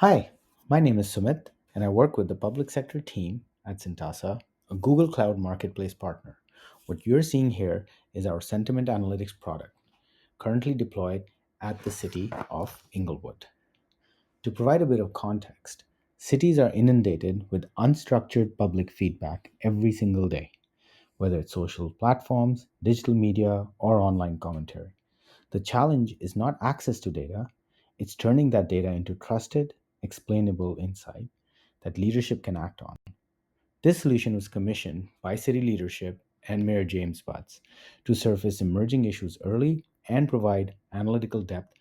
Hi, my name is Sumit, and I work with the public sector team at Syntasa, a Google Cloud Marketplace partner. What you're seeing here is our sentiment analytics product, currently deployed at the city of Inglewood. To provide a bit of context, cities are inundated with unstructured public feedback every single day, whether it's social platforms, digital media, or online commentary. The challenge is not access to data, it's turning that data into trusted, explainable insight that leadership can act on. This solution was commissioned by city leadership and Mayor James Butts to surface emerging issues early and provide analytical depth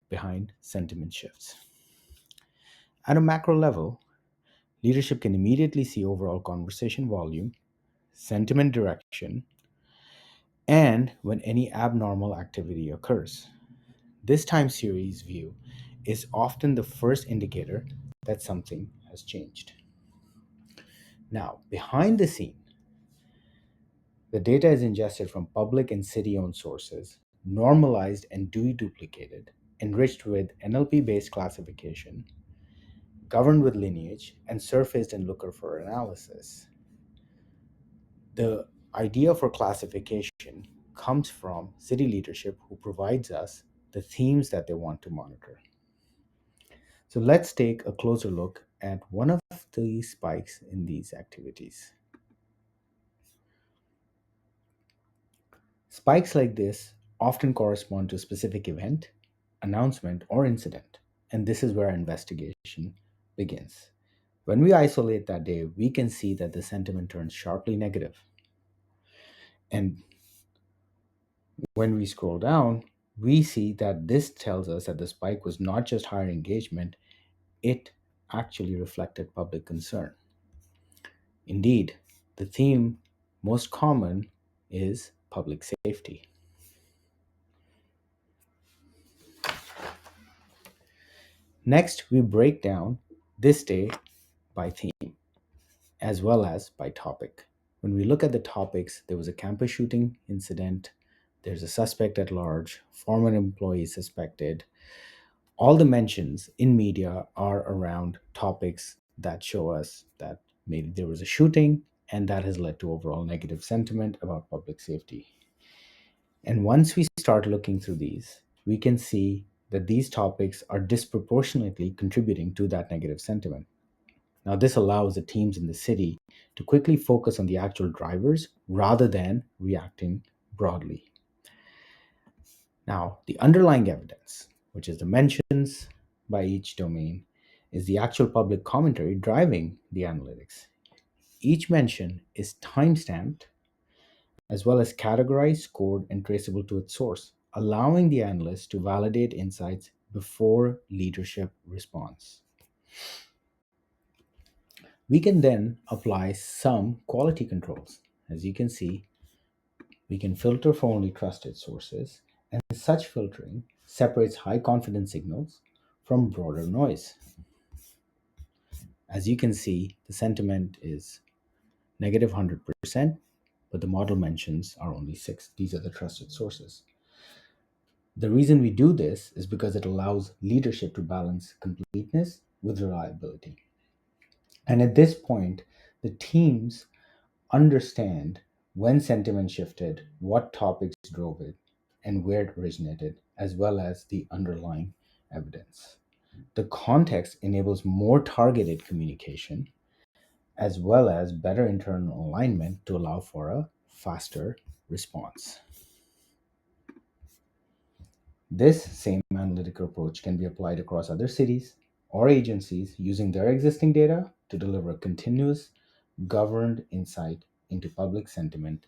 behind sentiment shifts. At a macro level, leadership can immediately see overall conversation volume, sentiment direction, and when any abnormal activity occurs. This time series view is often the first indicator that something has changed. Now, behind the scene, the data is ingested from public and city owned sources, normalized and deduplicated, enriched with NLP-based classification, governed with lineage, and surfaced in Looker for analysis. The idea for classification comes from city leadership who provides us the themes that they want to monitor. So let's take a closer look at one of the spikes in these activities. Spikes like this often correspond to a specific event, announcement, or incident, and this is where our investigation begins. When we isolate that day, we can see that the sentiment turns sharply negative. And when we scroll down, we see that this tells us that the spike was not just higher engagement, it actually reflected public concern. Indeed, the theme most common is public safety. Next, we break down this day by theme as well as by topic. When we look at the topics, there was a campus shooting incident, there's a suspect at large, former employees suspected. All the mentions in media are around topics that show us that maybe there was a shooting and that has led to overall negative sentiment about public safety. And once we start looking through these, we can see that these topics are disproportionately contributing to that negative sentiment. Now, this allows the teams in the city to quickly focus on the actual drivers rather than reacting broadly. Now, the underlying evidence, which is the mentions by each domain, is the actual public commentary driving the analytics. Each mention is timestamped as well as categorized, scored, and traceable to its source, allowing the analyst to validate insights before leadership responds. We can then apply some quality controls. As you can see, we can filter for only trusted sources, and such filtering separates high confidence signals from broader noise. As you can see, the sentiment is negative 100%, but the model mentions are only 6. These are the trusted sources. The reason we do this is because it allows leadership to balance completeness with reliability. And at this point, the teams understand when sentiment shifted, what topics drove it, and where it originated, as well as the underlying evidence. The context enables more targeted communication as well as better internal alignment to allow for a faster response. This same analytical approach can be applied across other cities or agencies using their existing data to deliver continuous, governed insight into public sentiment